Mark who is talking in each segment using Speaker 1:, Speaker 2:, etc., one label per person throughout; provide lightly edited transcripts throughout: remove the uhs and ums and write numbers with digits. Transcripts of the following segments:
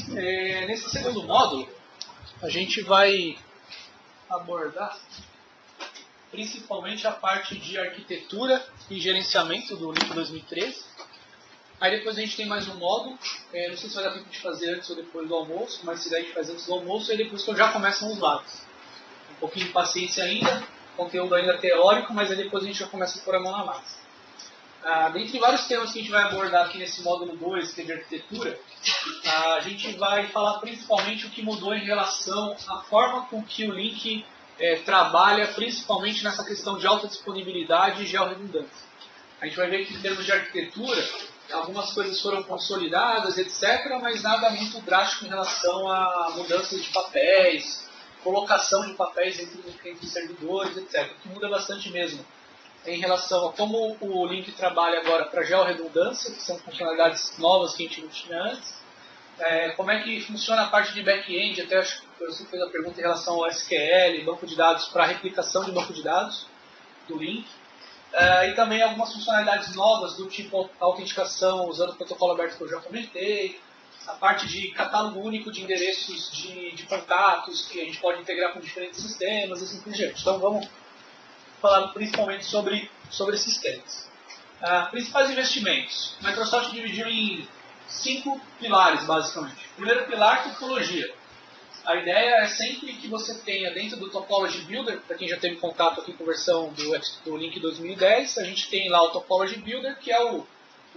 Speaker 1: Nesse segundo módulo, a gente vai abordar principalmente a parte de arquitetura e gerenciamento do Link 2013. Aí depois a gente tem mais um módulo, não sei se vai dar tempo de fazer antes ou depois do almoço, mas se der a gente faz antes do almoço, e depois que eu já começam os lados. Um pouquinho de paciência ainda, conteúdo ainda teórico, mas aí depois a gente já começa a pôr a mão na massa. Dentre vários temas que a gente vai abordar aqui nesse módulo 2, que é de arquitetura, a gente vai falar principalmente o que mudou em relação à forma com que o Link trabalha, principalmente nessa questão de alta disponibilidade e georredundância. A gente vai ver que em termos de arquitetura, algumas coisas foram consolidadas, etc., mas nada muito drástico em relação a mudanças de papéis, colocação de papéis entre servidores, etc., que muda bastante mesmo em relação a como o Link trabalha agora para georredundância, que são funcionalidades novas que a gente não tinha antes, como é que funciona a parte de back-end, até acho que você fez a pergunta em relação ao SQL, banco de dados, para replicação de banco de dados do Link, e também algumas funcionalidades novas do tipo autenticação usando o protocolo aberto que eu já comentei, a parte de catálogo único de endereços de contatos que a gente pode integrar com diferentes sistemas e assim por diante. Então vamos falar principalmente sobre esses temas. Principais investimentos. A Microsoft dividiu em 5 pilares, basicamente. Primeiro pilar, topologia. A ideia é sempre que você tenha dentro do Topology Builder, para quem já teve contato aqui com a versão do Link 2010, a gente tem lá o Topology Builder, que é o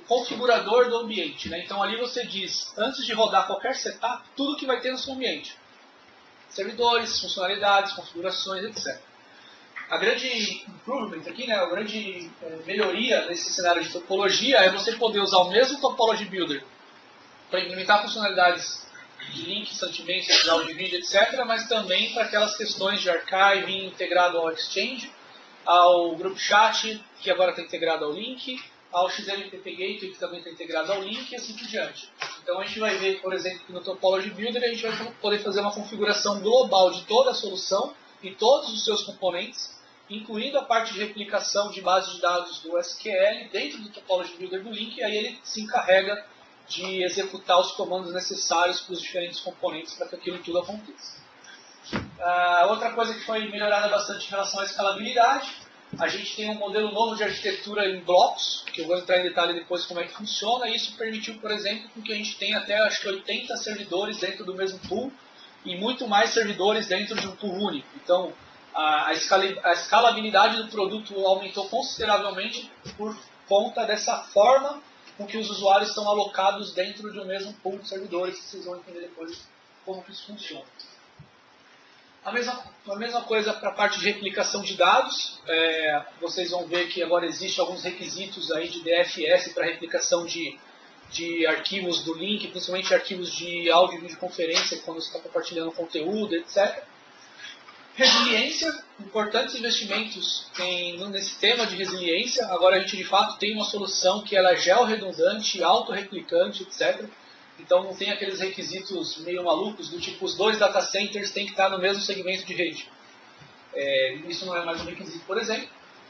Speaker 1: configurador do ambiente. Né? Então ali você diz, antes de rodar qualquer setup, tudo que vai ter no seu ambiente. Servidores, funcionalidades, configurações, etc. A grande improvement aqui, né, a grande melhoria nesse cenário de topologia é você poder usar o mesmo Topology Builder para implementar funcionalidades de link, sentimento, áudio, vídeo, etc., mas também para aquelas questões de archiving integrado ao Exchange, ao Group Chat, que agora está integrado ao Link, ao XMPP Gateway, que também está integrado ao Link, e assim por diante. Então a gente vai ver, por exemplo, que no Topology Builder a gente vai poder fazer uma configuração global de toda a solução e todos os seus componentes, incluindo a parte de replicação de bases de dados do SQL dentro do Topology Builder do Link, e aí ele se encarrega de executar os comandos necessários para os diferentes componentes para que aquilo tudo aconteça. Outra coisa que foi melhorada bastante em relação à escalabilidade, a gente tem um modelo novo de arquitetura em blocos, que eu vou entrar em detalhe depois como é que funciona, e isso permitiu, por exemplo, que a gente tenha até acho que 80 servidores dentro do mesmo pool, e muito mais servidores dentro de um pool único. Então, a escalabilidade do produto aumentou consideravelmente por conta dessa forma com que os usuários estão alocados dentro de um mesmo pool de servidores, que vocês vão entender depois como que isso funciona. A mesma coisa para a parte de replicação de dados, vocês vão ver que agora existem alguns requisitos aí de DFS para replicação de arquivos do Link, principalmente arquivos de áudio e videoconferência, quando você está compartilhando conteúdo, etc. Resiliência, importantes investimentos nesse tema de resiliência. Agora a gente de fato tem uma solução que ela é georredundante, autorreplicante, etc. Então não tem aqueles requisitos meio malucos do tipo os 2 data centers têm que estar no mesmo segmento de rede. Isso não é mais um requisito, por exemplo.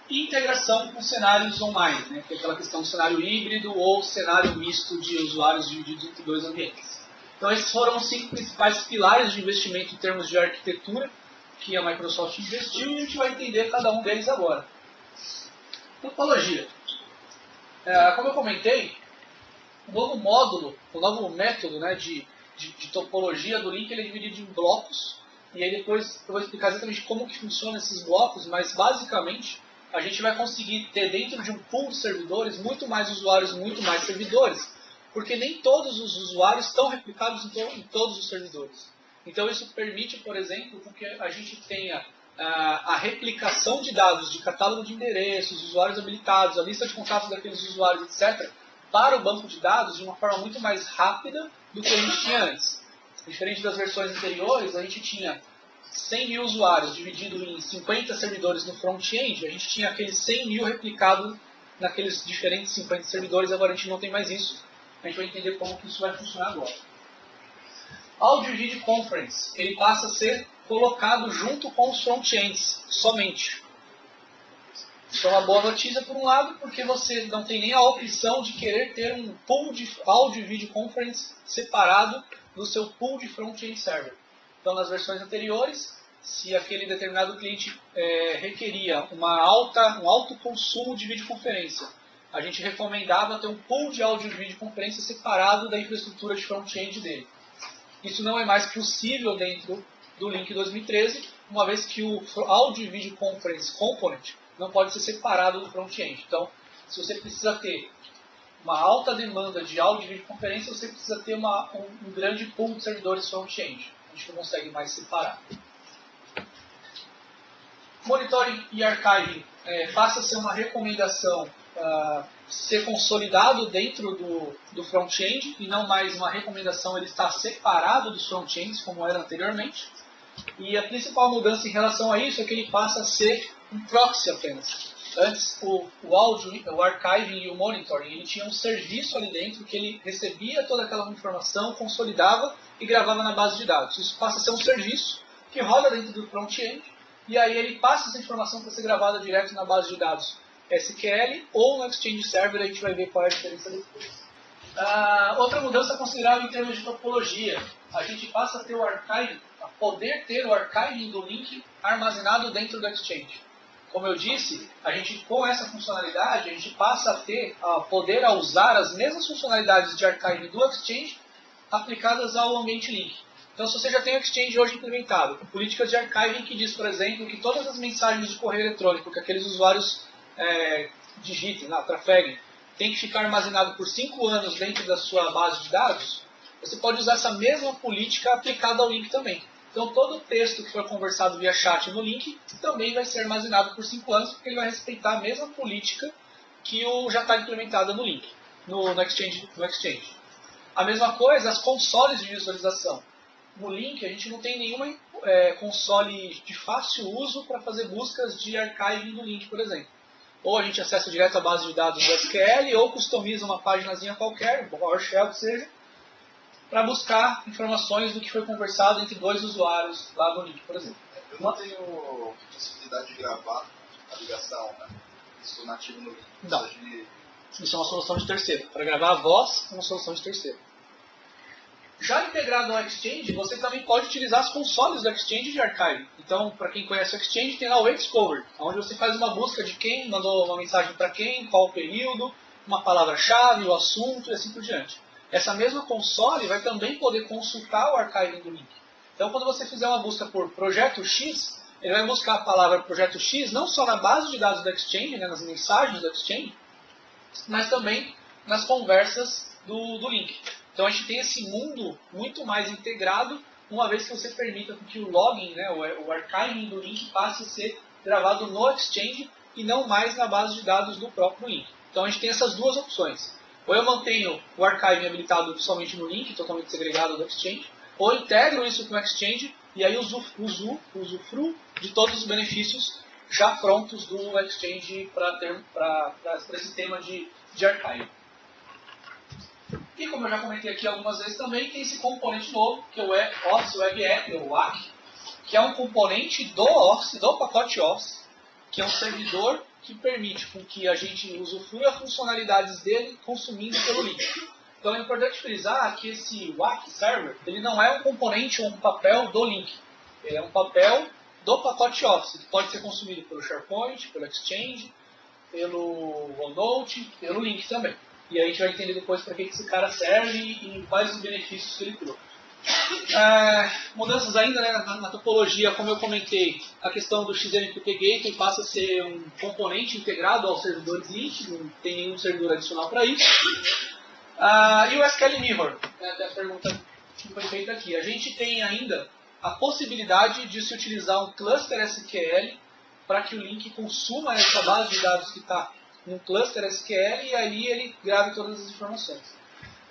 Speaker 1: E integração com cenários online, né, que é aquela questão do cenário híbrido ou cenário misto de usuários divididos entre 2 ambientes. Então esses foram os 5 principais pilares de investimento em termos de arquitetura que a Microsoft investiu, e a gente vai entender cada um deles agora. Topologia. Como eu comentei, o novo módulo, o novo método, né, de topologia do Link, ele é dividido em blocos, e aí depois eu vou explicar exatamente como que funcionam esses blocos, mas basicamente a gente vai conseguir ter dentro de um pool de servidores muito mais usuários, muito mais servidores, porque nem todos os usuários estão replicados em todos os servidores. Então isso permite, por exemplo, que a gente tenha a replicação de dados de catálogo de endereços, usuários habilitados, a lista de contatos daqueles usuários, etc., para o banco de dados de uma forma muito mais rápida do que a gente tinha antes. Diferente das versões anteriores, a gente tinha 100 mil usuários dividido em 50 servidores no front-end, a gente tinha aqueles 100 mil replicados naqueles diferentes 50 servidores, agora a gente não tem mais isso. A gente vai entender como que isso vai funcionar agora. Audio Video Conference, ele passa a ser colocado junto com os front-ends, somente. Isso é uma boa notícia por um lado, porque você não tem nem a opção de querer ter um pool de áudio e vídeo conference separado no seu pool de front-end server. Então, nas versões anteriores, se aquele determinado cliente requeria um alto consumo de videoconferência, a gente recomendava ter um pool de áudio e videoconferência separado da infraestrutura de front-end dele. Isso não é mais possível dentro do Link 2013, uma vez que o Audio e Video Conference Component não pode ser separado do front-end. Então, se você precisa ter uma alta demanda de áudio e videoconferência, você precisa ter um grande pool de servidores front-end. A gente não consegue mais separar. Monitoring e Archiving passa a ser uma recomendação ser consolidado dentro do front-end e não mais uma recomendação ele estar separado dos front-ends como era anteriormente. E a principal mudança em relação a isso é que ele passa a ser um proxy apenas. Antes, o áudio, o archiving e o monitoring, ele tinha um serviço ali dentro que ele recebia toda aquela informação, consolidava e gravava na base de dados. Isso passa a ser um serviço que roda dentro do front-end e aí ele passa essa informação para ser gravada direto na base de dados SQL ou no Exchange Server, a gente vai ver qual é a diferença depois. Outra mudança considerável em termos de topologia. A gente passa a ter o archiving, a poder ter o archiving do link armazenado dentro do Exchange. Como eu disse, a gente, com essa funcionalidade, a gente passa a poder usar as mesmas funcionalidades de archiving do Exchange aplicadas ao ambiente link. Então, se você já tem o Exchange hoje implementado, políticas de archiving que diz, por exemplo, que todas as mensagens de correio eletrônico que aqueles usuários digitem, trafeguem, tem que ficar armazenado por 5 anos dentro da sua base de dados, você pode usar essa mesma política aplicada ao link também. Então, todo o texto que for conversado via chat no link também vai ser armazenado por 5 anos, porque ele vai respeitar a mesma política que já está implementada no link, no Exchange. A mesma coisa, as consoles de visualização. No link, a gente não tem nenhuma console de fácil uso para fazer buscas de archiving no link, por exemplo. Ou a gente acessa direto a base de dados do SQL, ou customiza uma paginazinha qualquer, um PowerShell que seja, para buscar informações do que foi conversado entre dois usuários lá no link, por exemplo.
Speaker 2: Eu não tenho possibilidade de gravar a ligação, né? Isso nativo no link.
Speaker 1: Não. Isso é uma solução de terceiro. Para gravar a voz, é uma solução de terceiro. Já integrado ao Exchange, você também pode utilizar as consoles do Exchange de archive. Então, para quem conhece o Exchange, tem lá o Xcover, onde você faz uma busca de quem mandou uma mensagem para quem, qual o período, uma palavra-chave, o assunto e assim por diante. Essa mesma console vai também poder consultar o archiving do link. Então, quando você fizer uma busca por projeto X, ele vai buscar a palavra projeto X não só na base de dados do Exchange, nas mensagens do Exchange, mas também nas conversas do link. Então a gente tem esse mundo muito mais integrado, uma vez que você permita que o login, o archiving do link passe a ser gravado no Exchange e não mais na base de dados do próprio link. Então a gente tem essas duas opções. Ou eu mantenho o archiving habilitado somente no link, totalmente segregado do Exchange, ou integro isso com o Exchange e aí usufruo de todos os benefícios já prontos do Exchange para esse tema de archiving. E como eu já comentei aqui algumas vezes também, tem esse componente novo, que é o Office Web App, ou WAC, que é um componente do Office, do pacote Office, que é um servidor que permite com que a gente usufrua funcionalidades dele consumindo pelo link. Então é importante frisar que esse WAC Server, ele não é um componente ou um papel do link. Ele é um papel do pacote Office, que pode ser consumido pelo SharePoint, pelo Exchange, pelo OneNote, pelo link também. E aí a gente vai entender depois para que esse cara serve e quais os benefícios que ele trouxe. Mudanças ainda na topologia, como eu comentei, a questão do XMPP Gateway passa a ser um componente integrado aos servidores link, não tem nenhum servidor adicional para isso. E o SQL Mirror, até a pergunta que foi feita aqui. A gente tem ainda a possibilidade de se utilizar um cluster SQL para que o link consuma essa base de dados que está num cluster SQL e aí ele grave todas as informações.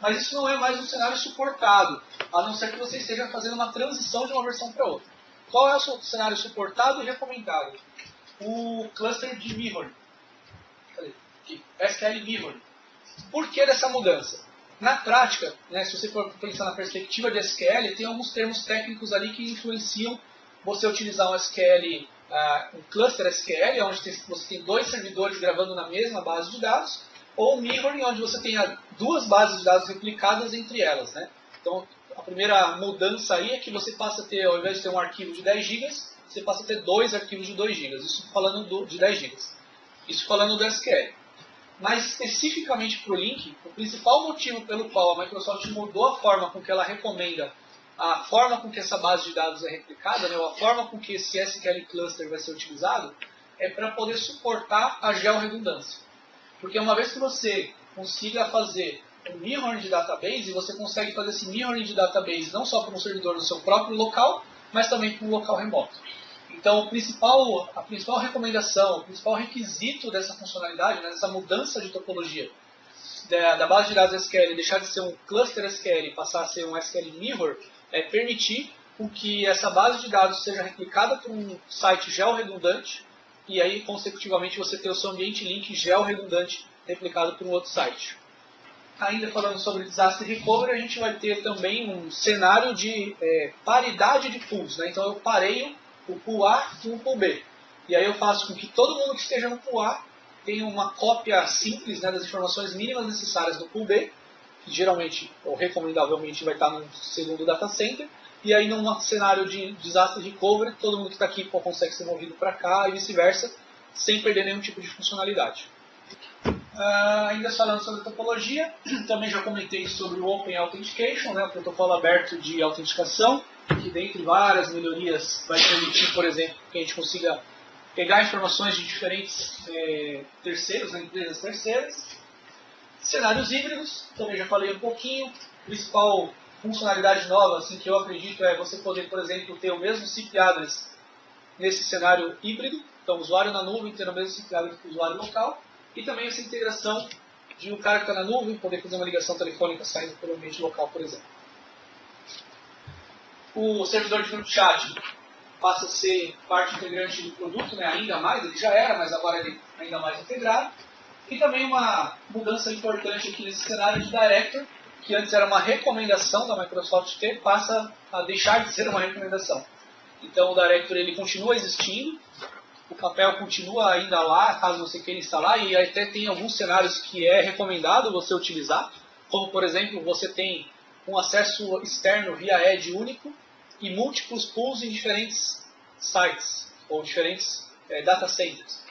Speaker 1: Mas isso não é mais um cenário suportado, a não ser que você esteja fazendo uma transição de uma versão para outra. Qual é o seu cenário suportado e recomendado? O cluster de Memory. SQL Memory. Por que dessa mudança? Na prática, se você for pensar na perspectiva de SQL, tem alguns termos técnicos ali que influenciam você utilizar um SQL, um cluster SQL, onde você tem dois servidores gravando na mesma base de dados, ou um mirroring, onde você tem duas bases de dados replicadas entre elas. Então, primeira mudança aí é que você passa a ter, ao invés de ter um arquivo de 10 GB, você passa a ter 2 arquivos de 2 GB. Isso falando de 10 GB. Isso falando do SQL. Mas especificamente para o link, o principal motivo pelo qual a Microsoft mudou a forma com que ela recomenda, a forma com que essa base de dados é replicada, né, ou a forma com que esse SQL cluster vai ser utilizado, é para poder suportar a georredundância. Porque uma vez que você consiga fazer um mirroring de database, você consegue fazer esse mirroring de database não só para um servidor no seu próprio local, mas também para um local remoto. Então, a principal recomendação, o principal requisito dessa funcionalidade, né, dessa mudança de topologia da base de dados SQL, deixar de ser um cluster SQL e passar a ser um SQL Mirror, é permitir que essa base de dados seja replicada por um site georredundante e aí, consecutivamente, você ter o seu ambiente link georredundante replicado por um outro site. Ainda falando sobre Disaster Recovery, a gente vai ter também um cenário de paridade de pools. Né? Então, eu pareio o pool A com o pool B. E aí eu faço com que todo mundo que esteja no pool A tenha uma cópia simples, né, das informações mínimas necessárias do pool B, que geralmente, ou recomendavelmente, vai estar no segundo data center. E aí, num cenário de Disaster Recovery, todo mundo que está aqui consegue ser movido para cá e vice-versa, sem perder nenhum tipo de funcionalidade. Ainda falando sobre topologia, também já comentei sobre o Open Authentication, né, o protocolo aberto de autenticação, que dentre várias melhorias vai permitir, por exemplo, que a gente consiga pegar informações de diferentes terceiros, né, empresas terceiras. Cenários híbridos, também já falei um pouquinho. Principal funcionalidade nova, assim, que eu acredito, é você poder, por exemplo, ter o mesmo SIP address nesse cenário híbrido. Então, o usuário na nuvem ter o mesmo SIP address que o usuário local. E também essa integração de um cara que está na nuvem poder fazer uma ligação telefônica saindo pelo ambiente local, por exemplo. O servidor de grupo chat passa a ser parte integrante do produto, né? Ainda mais, ele já era, mas agora ele é ainda mais integrado. E também uma mudança importante aqui nesse cenário de Director, que antes era uma recomendação da Microsoft ter, passa a deixar de ser uma recomendação. Então o Director ele continua existindo, o papel continua ainda lá, caso você queira instalar, e até tem alguns cenários que é recomendado você utilizar, como por exemplo, você tem um acesso externo via Edge único e múltiplos pools em diferentes sites, ou diferentes data centers.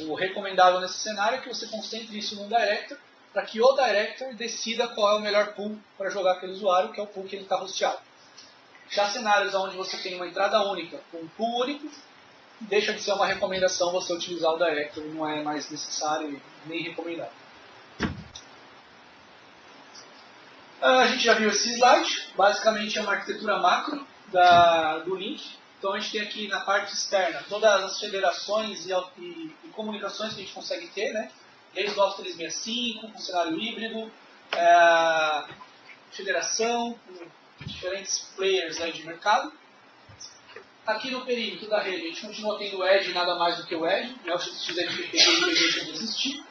Speaker 1: O recomendável nesse cenário é que você concentre isso no Director, para que o Director decida qual é o melhor pool para jogar aquele usuário, que é o pool que ele está hosteado. Já cenários onde você tem uma entrada única, um pool único, deixa de ser uma recomendação você utilizar o Director, não é mais necessário e nem recomendado. A gente já viu esse slide, basicamente é uma arquitetura macro do link. Então a gente tem aqui na parte externa todas as federações e comunicações que a gente consegue ter, né? Desde o Office 365, com cenário híbrido, federação, com diferentes players, né, de mercado. Aqui no perímetro da rede, a gente continua tendo o Edge, nada mais do que o Edge, né, o XMPP deixa de existir.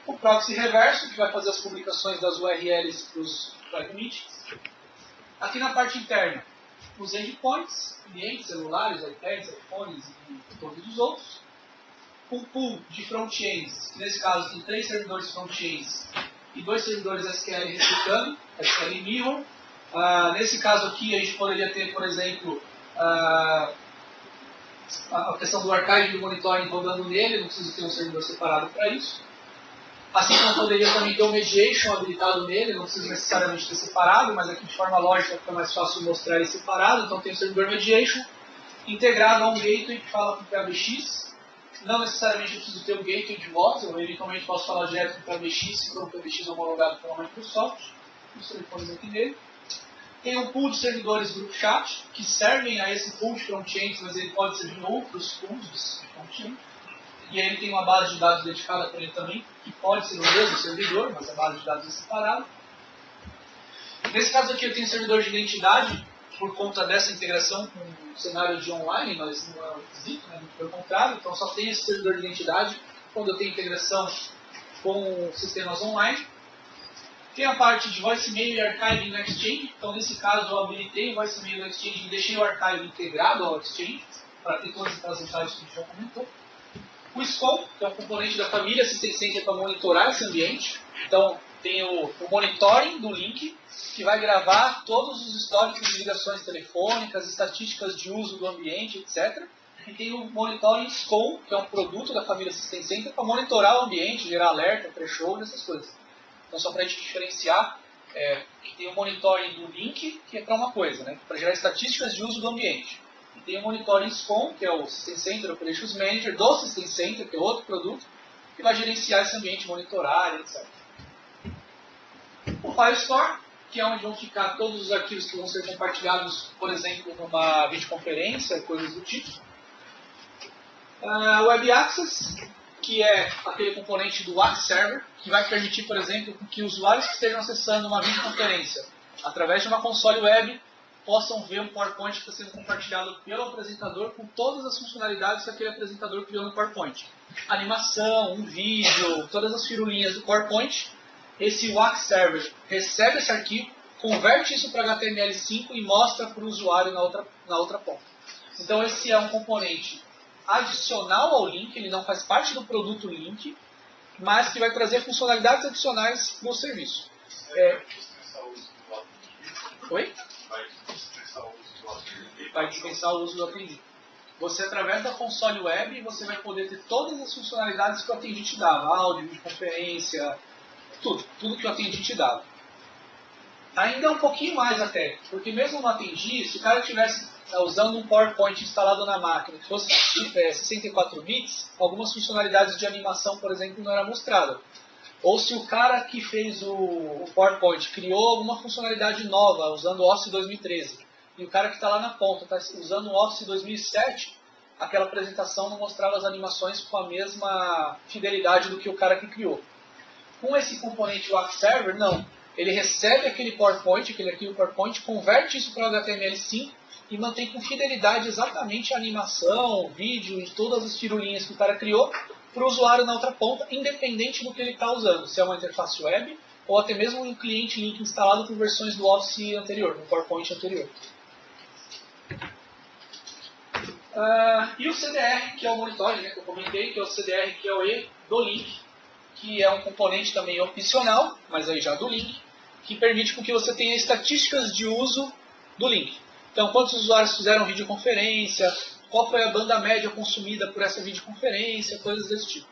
Speaker 1: O proxy reverso, que vai fazer as publicações das URLs para os web meetings. Aqui na parte interna, os endpoints, clientes, celulares, iPads, iPhones e todos os outros. Um pool de front-ends, que nesse caso tem 3 servidores front-ends e 2 servidores SQL replicando, SQL Mirror. Nesse caso aqui, a gente poderia ter, por exemplo, a questão do archive e do monitoring rodando nele, não precisa ter um servidor separado para isso. Assim como poderia também ter o mediation habilitado nele, não precisa necessariamente ter separado, mas aqui de forma lógica fica mais fácil mostrar ele separado. Então tem o servidor mediation integrado a um gateway que fala com o PBX. Não necessariamente eu preciso ter o gateway de voz, eu eventualmente posso falar direto com o PBX, se for um PBX homologado pela Microsoft. Os telefones aqui nele. Tem um pool de servidores grupo chat, que servem a esse pool de front-ends, mas ele pode servir em outros pools de front-end. E aí ele tem uma base de dados dedicada para ele também, que pode ser o mesmo servidor, mas a base de dados é separada. Nesse caso aqui eu tenho servidor de identidade, por conta dessa integração com o cenário de online, mas não é um requisito, né? Pelo contrário, então só tem esse servidor de identidade quando eu tenho integração com sistemas online. Tem a parte de voicemail e archiving no Exchange, então nesse caso eu habilitei o voicemail no Exchange e deixei o archive integrado ao Exchange, para ter todas aquelas mensagens que a gente já comentou. O SCOM, que é um componente da família Assistant Center para monitorar esse ambiente. Então, tem o monitoring do link, que vai gravar todos os históricos de ligações telefônicas, estatísticas de uso do ambiente, etc. E tem o monitoring SCOM, que é um produto da família System Center para monitorar o ambiente, gerar alerta, threshold, essas coisas. Então, só para a gente diferenciar, que tem o monitoring do link, que é para uma coisa, né, para gerar estatísticas de uso do ambiente. E tem o monitoring SCOM, que é o System Center Operations Manager do System Center, que é outro produto, que vai gerenciar esse ambiente, monitorar, etc. O File Store, que é onde vão ficar todos os arquivos que vão ser compartilhados, por exemplo, numa videoconferência, coisas do tipo. O Web Access, que é aquele componente do WAC Server, que vai permitir, por exemplo, que usuários que estejam acessando uma videoconferência através de uma console web possam ver um PowerPoint que está sendo compartilhado pelo apresentador com todas as funcionalidades que aquele apresentador criou no PowerPoint. Animação, um vídeo, todas as firulinhas do PowerPoint. Esse WAC Server recebe esse arquivo, converte isso para HTML5 e mostra para o usuário na outra ponta. Então esse é um componente adicional ao link, ele não faz parte do produto link, mas que vai trazer funcionalidades adicionais no serviço. Oi? Vai dispensar o uso do Attendee. Você, através da console web, você vai poder ter todas as funcionalidades que o Attendee te dava. Áudio, videoconferência, tudo que o Attendee te dava. Ainda um pouquinho mais até, porque mesmo no Attendee, se o cara estivesse usando um PowerPoint instalado na máquina que fosse 64 bits, algumas funcionalidades de animação, por exemplo, não eram mostradas. Ou se o cara que fez o PowerPoint criou alguma funcionalidade nova usando o Office 2013, e o cara que está lá na ponta está usando o Office 2007, aquela apresentação não mostrava as animações com a mesma fidelidade do que o cara que criou. Com esse componente WAC Server, não. Ele recebe aquele PowerPoint, aquele arquivo PowerPoint, converte isso para o HTML5 e mantém com fidelidade exatamente a animação, o vídeo e todas as firulinhas que o cara criou para o usuário na outra ponta, independente do que ele está usando, se é uma interface web ou até mesmo um cliente link instalado com versões do Office anterior, do PowerPoint anterior. E o CDR, que é o monitoring, que eu comentei, que é o CDR que é o E do link, que é um componente também opcional, mas aí já do link, que permite com que você tenha estatísticas de uso do link. Então, quantos usuários fizeram videoconferência, qual foi a banda média consumida por essa videoconferência, coisas desse tipo.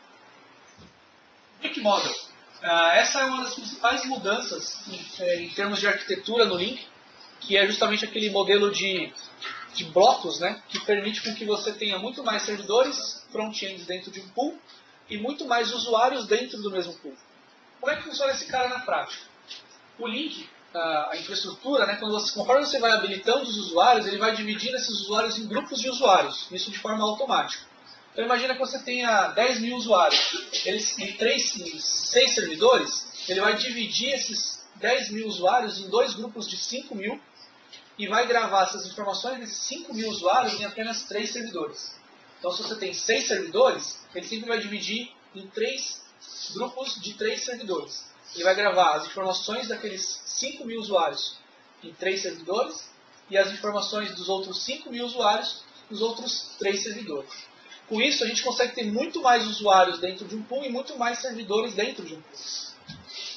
Speaker 1: Link Model. Essa é uma das principais mudanças em termos de arquitetura no link, que é justamente aquele modelo de blocos, né, que permite com que você tenha muito mais servidores front-ends dentro de um pool e muito mais usuários dentro do mesmo pool. Como é que funciona esse cara na prática? O link, a infraestrutura, né, conforme você vai habilitando os usuários, ele vai dividindo esses usuários em grupos de usuários, isso de forma automática. Então imagina que você tenha 10 mil usuários, em 6 servidores, ele vai dividir esses 10 mil usuários em 2 grupos de 5 mil e vai gravar essas informações desses 5 mil usuários em apenas 3 servidores. Então se você tem 6 servidores, ele sempre vai dividir em 3 grupos de 3 servidores. Ele vai gravar as informações daqueles 5 mil usuários em 3 servidores e as informações dos outros 5 mil usuários nos outros 3 servidores. Com isso, a gente consegue ter muito mais usuários dentro de um pool e muito mais servidores dentro de um pool.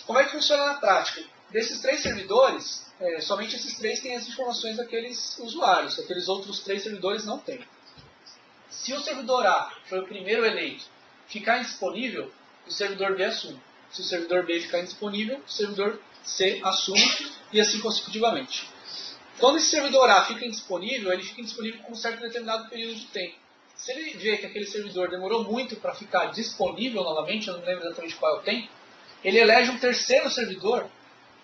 Speaker 1: Como é que funciona na prática? Desses 3 servidores, somente esses 3 têm as informações daqueles usuários, aqueles outros 3 servidores não têm. Se o servidor A foi o primeiro eleito, ficar indisponível, o servidor B assume. Se o servidor B ficar indisponível, o servidor C assume e assim consecutivamente. Quando esse servidor A fica indisponível, ele fica indisponível por um certo determinado período de tempo. Se ele vê que aquele servidor demorou muito para ficar disponível novamente, eu não lembro exatamente qual é o tempo, ele elege um terceiro servidor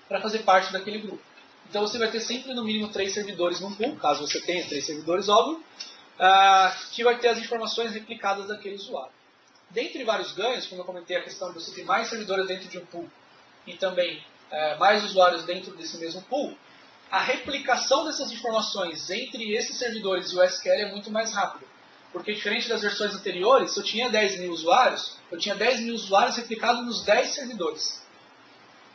Speaker 1: para fazer parte daquele grupo. Então você vai ter sempre no mínimo 3 servidores num pool, caso você tenha 3 servidores, óbvio, que vai ter as informações replicadas daquele usuário. Dentre vários ganhos, como eu comentei, a questão de você ter mais servidores dentro de um pool e também mais usuários dentro desse mesmo pool, a replicação dessas informações entre esses servidores e o SQL é muito mais rápida. Porque diferente das versões anteriores, se eu tinha 10 mil usuários, eu tinha 10 mil usuários replicados nos 10 servidores.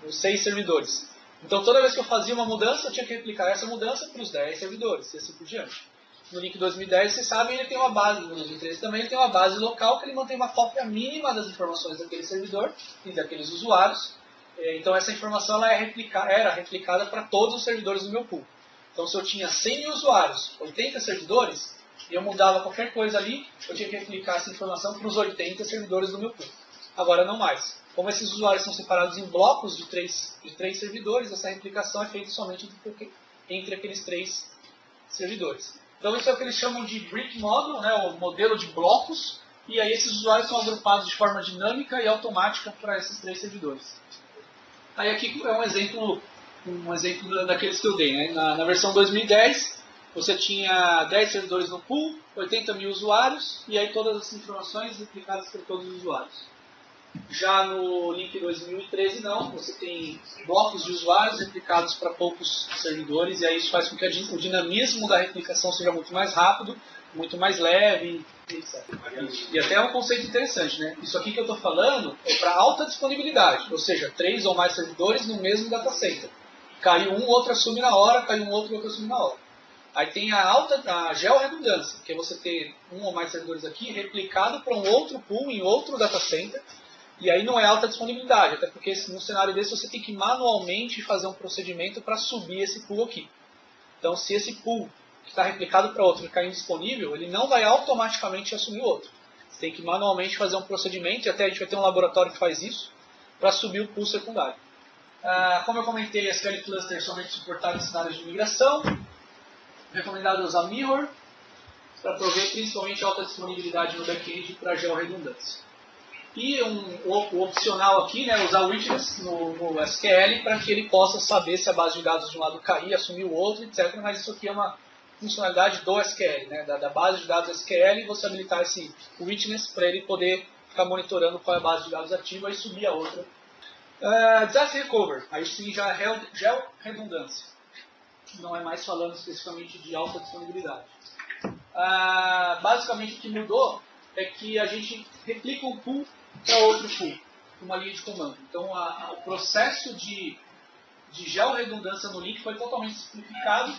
Speaker 1: Nos 6 servidores. Então toda vez que eu fazia uma mudança, eu tinha que replicar essa mudança para os 10 servidores, e assim por diante. No link 2010, vocês sabem, ele tem uma base, no 2013 também ele tem uma base local que ele mantém uma cópia mínima das informações daquele servidor e daqueles usuários. Então essa informação ela era replicada para todos os servidores do meu pool. Então se eu tinha 100 mil usuários, 80 servidores, e eu mudava qualquer coisa ali, eu tinha que replicar essa informação para os 80 servidores do meu pool. Agora não mais. Como esses usuários são separados em blocos de três servidores, essa replicação é feita somente entre aqueles 3 servidores. Então isso é o que eles chamam de brick model, né, o modelo de blocos, e aí esses usuários são agrupados de forma dinâmica e automática para esses 3 servidores. Aí aqui é um exemplo daqueles que eu dei. Né? Na versão 2010, você tinha 10 servidores no pool, 80 mil usuários, e aí todas as informações replicadas para todos os usuários. Já no Link 2013 não, você tem blocos de usuários replicados para poucos servidores, e aí isso faz com que o dinamismo da replicação seja muito mais rápido, muito mais leve, etc. E até é um conceito interessante, né? Isso aqui que eu estou falando é para alta disponibilidade, ou seja, 3 ou mais servidores no mesmo data center. Caiu um, outro assume na hora, caiu um outro assume na hora. Aí tem a georredundância, que é você ter um ou mais servidores aqui replicado para um outro pool em outro data center. E aí não é alta disponibilidade, até porque num cenário desse você tem que manualmente fazer um procedimento para subir esse pool aqui. Então se esse pool que está replicado para outro ficar indisponível, ele não vai automaticamente assumir o outro. Você tem que manualmente fazer um procedimento, e até a gente vai ter um laboratório que faz isso, para subir o pool secundário. Como eu comentei, SQL Cluster é somente suportado em cenários de migração. Recomendado usar Mirror, para prover principalmente alta disponibilidade no back-end para georredundância. E o opcional aqui, né, usar witness no SQL para que ele possa saber se a base de dados de um lado cair, assumir o outro, etc. Mas isso aqui é uma funcionalidade do SQL, né, da base de dados SQL, você habilitar esse witness para ele poder ficar monitorando qual é a base de dados ativa e subir a outra. Disaster Recovery, aí sim já é georredundância. Não é mais falando especificamente de alta disponibilidade. Basicamente o que mudou é que a gente replica um pool para outro pool, uma linha de comando. Então o processo de georredundância no link foi totalmente simplificado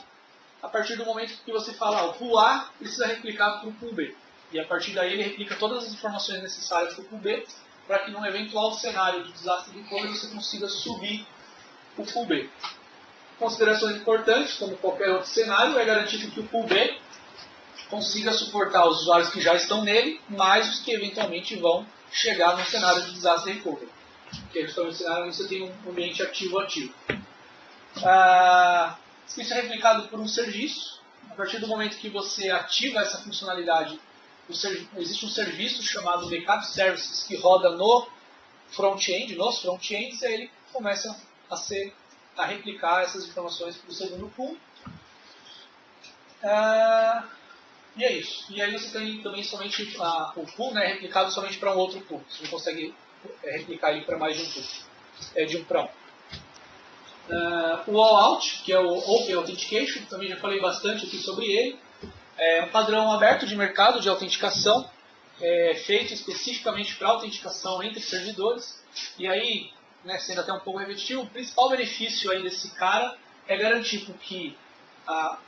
Speaker 1: a partir do momento que você fala, o pool A precisa replicar para o pool B. E a partir daí ele replica todas as informações necessárias para o pool B, para que num eventual cenário de desastre de recovery você consiga subir o pool B. Considerações importantes, como qualquer outro cenário, é garantir que o pool B consiga suportar os usuários que já estão nele, mais os que eventualmente vão chegar no cenário de desastre recovery, que é justamente o cenário onde você tem um ambiente ativo. Isso é replicado por um serviço. A partir do momento que você ativa essa funcionalidade, existe um serviço chamado Backup Services que roda no front-end, nos front-ends, e aí ele começa a replicar essas informações para o segundo pool. E é isso. E aí você tem também somente o pool, né, replicado somente para um outro pool. Você não consegue replicar ele para mais de um pool. De um para um. O All-Out, que é o Open Authentication, também já falei bastante aqui sobre ele. É um padrão aberto de mercado de autenticação, feito especificamente para autenticação entre servidores. E aí, né, sendo até um pouco repetitivo, o principal benefício aí desse cara é garantir que a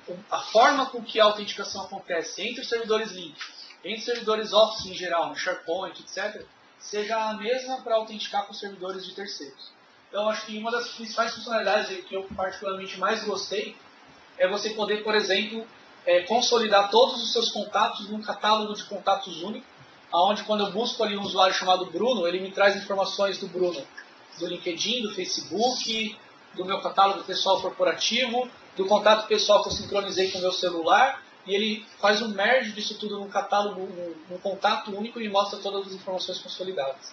Speaker 1: forma com que a autenticação acontece entre os servidores Link, entre os servidores Office em geral, no SharePoint, etc., seja a mesma para autenticar com os servidores de terceiros. Então, acho que uma das principais funcionalidades que eu particularmente mais gostei é você poder, por exemplo, consolidar todos os seus contatos num catálogo de contatos único, onde quando eu busco ali um usuário chamado Bruno, ele me traz informações do Bruno, do LinkedIn, do Facebook, do meu catálogo pessoal corporativo, do contato pessoal que eu sincronizei com o meu celular, e ele faz um merge disso tudo num catálogo, num contato único e mostra todas as informações consolidadas.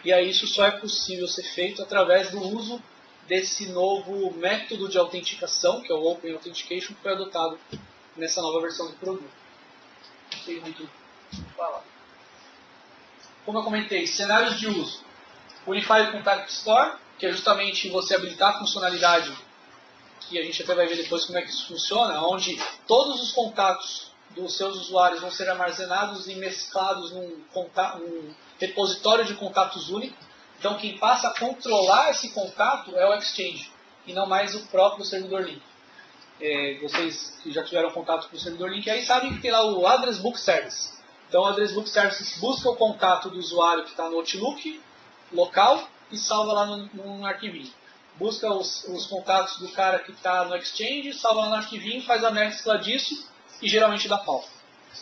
Speaker 1: E aí isso só é possível ser feito através do uso desse novo método de autenticação, que é o Open Authentication, que foi adotado nessa nova versão do produto. Não tem muito o que falar. Como eu comentei, cenários de uso. Unified Contact Store, que é justamente você habilitar a funcionalidade, que a gente até vai ver depois como é que isso funciona, onde todos os contatos dos seus usuários vão ser armazenados e mesclados num repositório de contatos único. Então quem passa a controlar esse contato é o Exchange, e não mais o próprio servidor Link. Vocês que já tiveram contato com o servidor Link aí sabem que tem lá o Address Book Service. Então o Address Book Service busca o contato do usuário que está no Outlook local e salva lá num arquivinho. Busca os contatos do cara que está no Exchange, salva lá no arquivinho, faz a mescla disso e geralmente dá pau.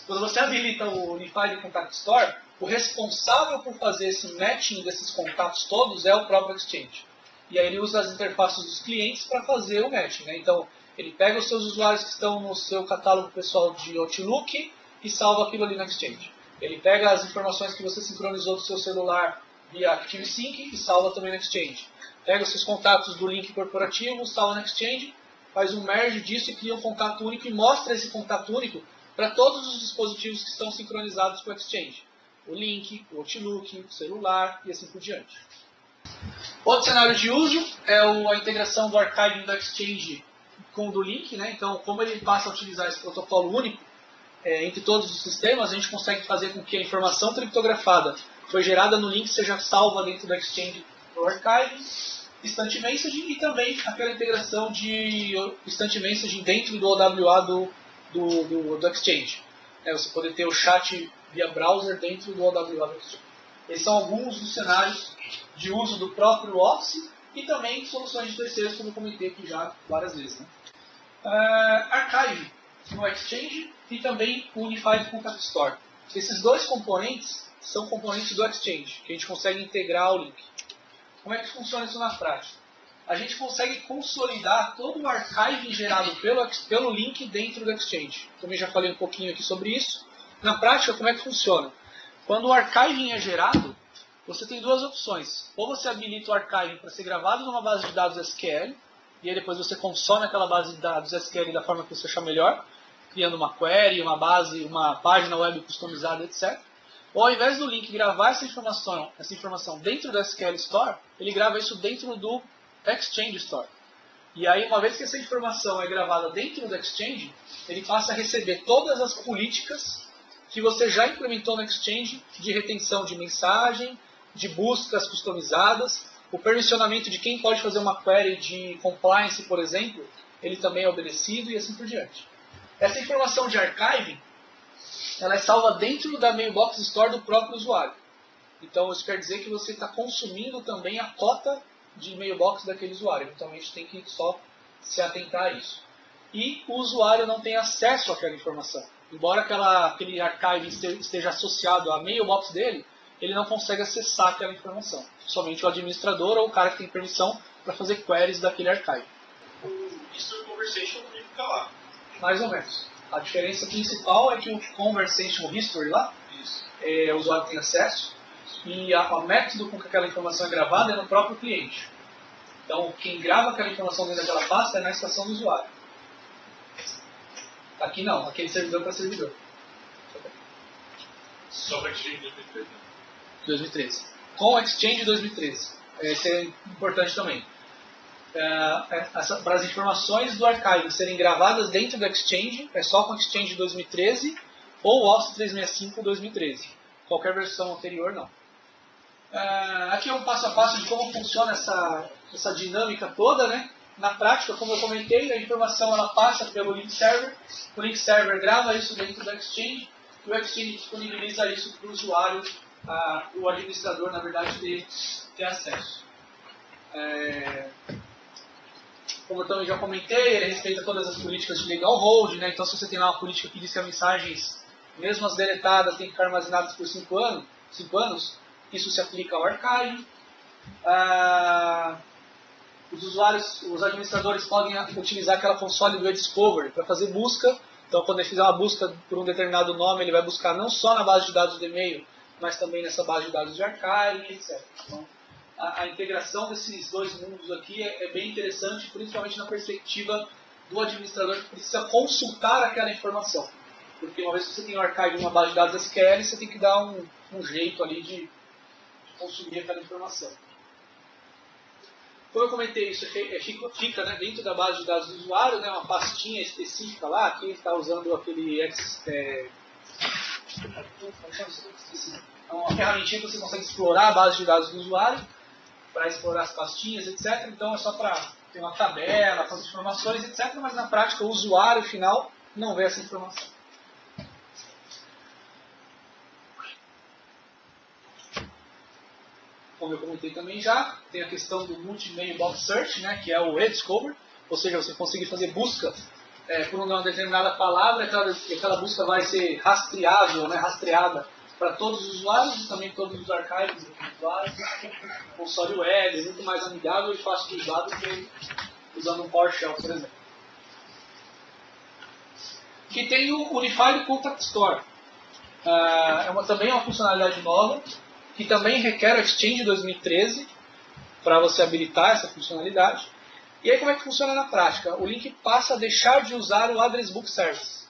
Speaker 1: Quando você habilita o Unified Contact Store, o responsável por fazer esse matching desses contatos todos é o próprio Exchange. E aí ele usa as interfaces dos clientes para fazer o matching, né? Então, ele pega os seus usuários que estão no seu catálogo pessoal de Outlook e salva aquilo ali no Exchange. Ele pega as informações que você sincronizou do seu celular via ActiveSync e salva também no Exchange. Pega os seus contatos do link corporativo, salva no Exchange, faz um merge disso e cria um contato único e mostra esse contato único para todos os dispositivos que estão sincronizados com o Exchange. O link, o Outlook, o celular e assim por diante. Outro cenário de uso é a integração do archiving do Exchange com o do link, né? Então, como ele passa a utilizar esse protocolo único entre todos os sistemas, a gente consegue fazer com que a informação criptografada que foi gerada no link seja salva dentro do Exchange do archiving, instant messaging e também aquela integração de instant messaging dentro do OWA do Exchange. Você poder ter o chat via browser dentro do OWA do Exchange. Esses são alguns dos cenários de uso do próprio Office e também soluções de terceiros, como eu comentei aqui já várias vezes. Né? Archive no Exchange e também o Unified Contact Store. Esses dois componentes são componentes do Exchange, que a gente consegue integrar ao link. Como é que funciona isso na prática? A gente consegue consolidar todo o archive gerado pelo link dentro do Exchange. Também já falei um pouquinho aqui sobre isso. Na prática, como é que funciona? Quando o archiving é gerado, você tem duas opções. Ou você habilita o archiving para ser gravado numa base de dados SQL, e aí depois você consome aquela base de dados SQL da forma que você achar melhor, criando uma query, uma base, uma página web customizada, etc. Ou ao invés do link gravar essa informação dentro do SQL Store, ele grava isso dentro do Exchange Store. E aí, uma vez que essa informação é gravada dentro do Exchange, ele passa a receber todas as políticas que você já implementou no Exchange de retenção de mensagem, de buscas customizadas, o permissionamento de quem pode fazer uma query de compliance, por exemplo, ele também é obedecido e assim por diante. Essa informação de archiving, ela é salva dentro da Mailbox Store do próprio usuário. Então, isso quer dizer que você está consumindo também a cota de mailbox daquele usuário. Eventualmente, tem que só se atentar a isso. E o usuário não tem acesso àquela informação. Embora aquele archiving esteja associado à mailbox dele, ele não consegue acessar aquela informação. Somente o administrador ou o cara que tem permissão para fazer queries daquele archive.
Speaker 2: Isso é conversation fica lá.
Speaker 1: Mais ou menos. A diferença principal é que o Conversation History lá, o usuário tem acesso, e o método com que aquela informação é gravada é no próprio cliente. Então, quem grava aquela informação dentro daquela pasta é na estação do usuário. Aqui não, aquele servidor para servidor.
Speaker 2: Só para Exchange 2013.
Speaker 1: 2013. Com o Exchange 2013. Isso é importante também. Para as informações do archive serem gravadas dentro do Exchange, é só com o Exchange 2013 ou o Office 365 2013. Qualquer versão anterior, não. Aqui é um passo a passo de como funciona essa dinâmica toda, né? Na prática, como eu comentei, a informação ela passa pelo link server, o link server grava isso dentro do Exchange, e o Exchange disponibiliza isso para o usuário, o administrador, na verdade, ter acesso. Como eu também já comentei, ele respeita todas as políticas de legal hold, né? Então se você tem lá uma política que diz que as mensagens, mesmo as deletadas, têm que ficar armazenadas por 5 anos, isso se aplica ao archive. Os administradores podem utilizar aquela console do Discovery para fazer busca. Então quando ele fizer uma busca por um determinado nome, ele vai buscar não só na base de dados de e-mail, mas também nessa base de dados de archive, etc. Então, a integração desses dois mundos aqui é bem interessante, principalmente na perspectiva do administrador que precisa consultar aquela informação. Porque uma vez que você tem um archive em uma base de dados SQL, você tem que dar um jeito ali de consumir aquela informação. Como eu comentei, isso fica né, dentro da base de dados do usuário, né, uma pastinha específica lá, aqui está usando aquele uma ferramentinha que você consegue explorar a base de dados do usuário, para explorar as pastinhas, etc. Então é só para ter uma tabela com as informações, etc. Mas na prática o usuário final não vê essa informação. como eu comentei também já, tem a questão do Multi-Mailbox Search, né, que é o e-discover, ou seja, você conseguir fazer busca por uma determinada palavra, aquela busca vai ser rastreável, né, rastreada para todos os usuários e também todos os arquivos dos usuários. O console web é muito mais amigável e fácil de usar do que usando um PowerShell, por exemplo. Que tem o Unified Contact Store. Também é uma funcionalidade nova, que também requer o Exchange 2013 para você habilitar essa funcionalidade. E aí como é que funciona na prática? O link passa a deixar de usar o Address Book Service.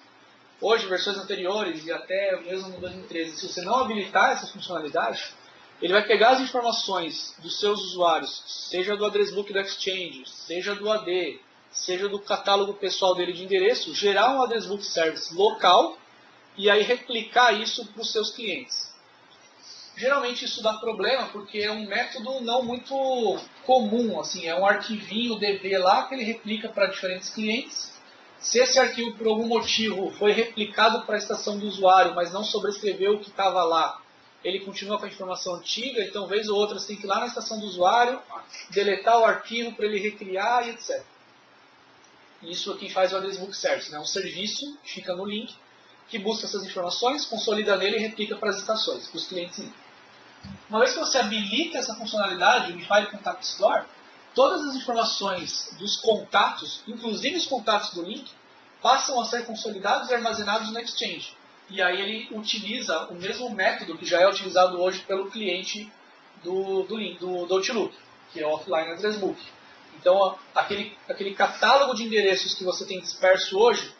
Speaker 1: Hoje, versões anteriores e até mesmo no 2013, se você não habilitar essa funcionalidade, ele vai pegar as informações dos seus usuários, seja do Address Book do Exchange, seja do AD, seja do catálogo pessoal dele de endereço, gerar um Address Book Service local e aí replicar isso para os seus clientes. Geralmente isso dá problema porque é um método não muito comum, assim, é um arquivinho DB lá que ele replica para diferentes clientes. Se esse arquivo por algum motivo foi replicado para a estação do usuário, mas não sobrescreveu o que estava lá, ele continua com a informação antiga, então vez ou outra você tem que ir lá na estação do usuário, deletar o arquivo para ele recriar e etc. Isso aqui faz o Address Book Service, né? Um serviço, fica no link, que busca essas informações, consolida nele e replica para as estações, para os clientes. Uma vez que você habilita essa funcionalidade, o Unified Contact Store, todas as informações dos contatos, inclusive os contatos do link, passam a ser consolidados e armazenados no Exchange. E aí ele utiliza o mesmo método que já é utilizado hoje pelo cliente do Outlook, que é o Offline Address Book. Então, aquele catálogo de endereços que você tem disperso hoje,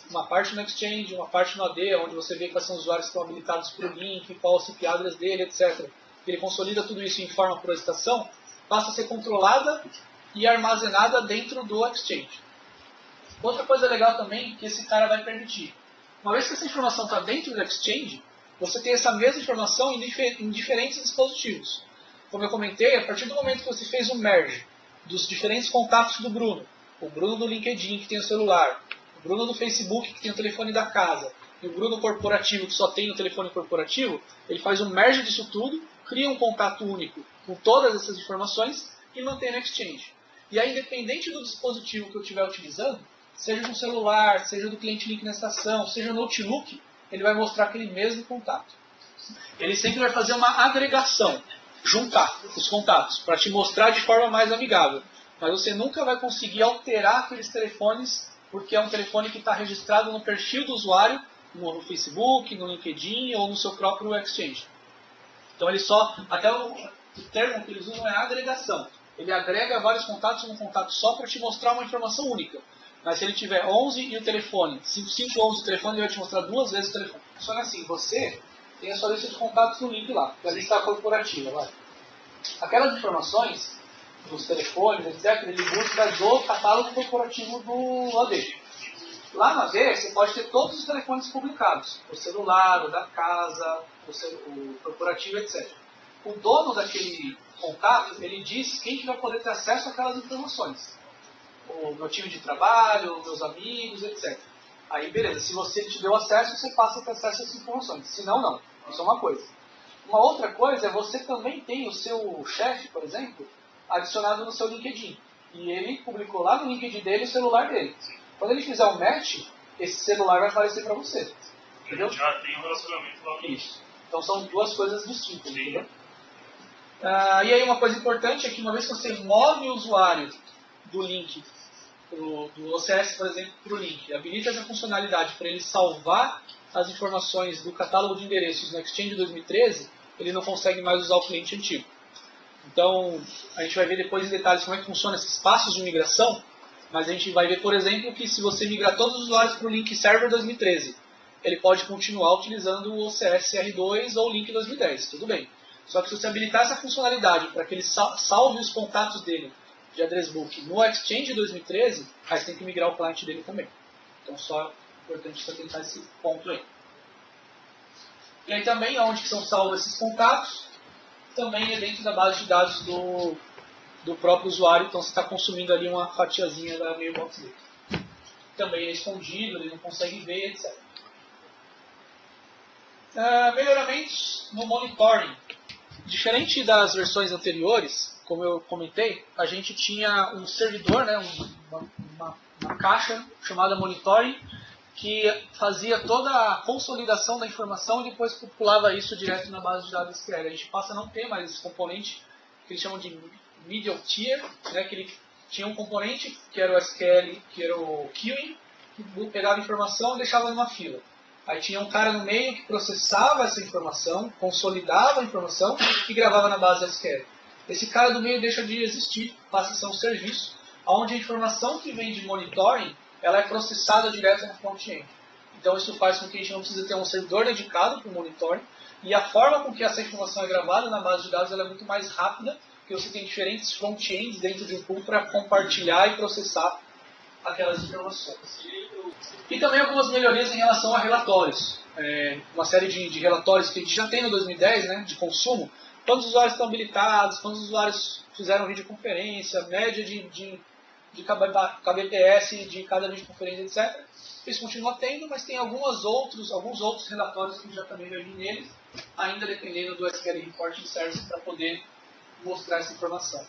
Speaker 1: uma parte no Exchange, uma parte no AD, onde você vê quais são os usuários que estão habilitados para o link, qual é o IP address dele, etc. Ele consolida tudo isso em forma por estação, passa a ser controlada e armazenada dentro do Exchange. Outra coisa legal também que esse cara vai permitir. Uma vez que essa informação está dentro do Exchange, você tem essa mesma informação em diferentes dispositivos. Como eu comentei, a partir do momento que você fez um merge dos diferentes contatos do Bruno, o Bruno do LinkedIn que tem o celular, o Bruno do Facebook que tem o telefone da casa, e o Bruno corporativo que só tem o telefone corporativo, ele faz um merge disso tudo, cria um contato único com todas essas informações e mantém no Exchange. E aí, independente do dispositivo que eu estiver utilizando, seja no celular, seja do cliente link na estação, seja no Outlook, ele vai mostrar aquele mesmo contato. Ele sempre vai fazer uma agregação, juntar os contatos, para te mostrar de forma mais amigável. Mas você nunca vai conseguir alterar aqueles telefones, porque é um telefone que está registrado no perfil do usuário, no Facebook, no LinkedIn ou no seu próprio Exchange. Então ele só, até o termo que eles usam é agregação. Ele agrega vários contatos num contato só para te mostrar uma informação única. Mas se ele tiver 11 e o telefone, 511 o telefone, ele vai te mostrar 2 vezes o telefone. Funciona assim, você tem a sua lista de contatos no link lá, que é a lista corporativa. Lá. Aquelas informações, dos telefones, etc., ele busca do catálogo corporativo do AD. Lá no AD, você pode ter todos os telefones publicados, o celular, o da casa, o corporativo, etc. O dono daquele contato, ele diz quem que vai poder ter acesso àquelas informações. O meu time de trabalho, meus amigos, etc. Aí, beleza, se você te deu acesso, você passa a ter acesso a essas informações. Se não, não. Isso é uma coisa. Uma outra coisa é você também tem o seu chefe, por exemplo, adicionado no seu LinkedIn. E ele publicou lá no LinkedIn dele o celular dele. Quando ele fizer um match, esse celular vai aparecer para você. Entendeu?
Speaker 3: Ele já tem um relacionamento lá.
Speaker 1: Isso. Então são duas coisas distintas. Entendeu? E aí uma coisa importante é que uma vez que você move o usuário do link, do OCS, por exemplo, para o link, habilita essa funcionalidade para ele salvar as informações do catálogo de endereços no Exchange 2013, ele não consegue mais usar o cliente antigo. Então, a gente vai ver depois em detalhes como é que funciona esses passos de migração, mas a gente vai ver, por exemplo, que se você migrar todos os usuários para o link Server 2013, ele pode continuar utilizando o OCS R2 ou o link 2010, tudo bem. Só que se você habilitar essa funcionalidade para que ele salve os contatos dele de address book no Exchange 2013, aí você tem que migrar o cliente dele também. Então, só é importante você tentar esse ponto aí. E aí também, onde são salvos esses contatos, também é dentro da base de dados do próprio usuário, então você está consumindo ali uma fatiazinha da mailbox dele. Também é escondido, ele não consegue ver, etc. Melhoramentos no monitoring Diferente das versões anteriores, como eu comentei, a gente tinha um servidor, né, uma caixa chamada Monitoring, que fazia toda a consolidação da informação e depois populava isso direto na base de dados SQL. A gente passa a não ter mais esse componente que eles chamam de middle tier, né, que ele tinha um componente que era o SQL, que era o queuing, que pegava informação e deixava numa fila. Aí tinha um cara no meio que processava essa informação, consolidava a informação e gravava na base SQL. Esse cara do meio deixa de existir, passa a ser um serviço, onde a informação que vem de monitoring ela é processada direto no front-end. Então isso faz com que a gente não precise ter um servidor dedicado para o monitoring, e a forma com que essa informação é gravada na base de dados ela é muito mais rápida, porque você tem diferentes front-ends dentro de um pool para compartilhar e processar aquelas informações. E também algumas melhorias em relação a relatórios. Uma série de relatórios que a gente já tem no 2010, né, de consumo. Quantos usuários estão habilitados, quantos usuários fizeram videoconferência, média de kbps de cada videoconferência, etc. Isso continua tendo, mas tem alguns outros relatórios que já também vai vir neles, ainda dependendo do SQL Reporting Service para poder mostrar essa informação.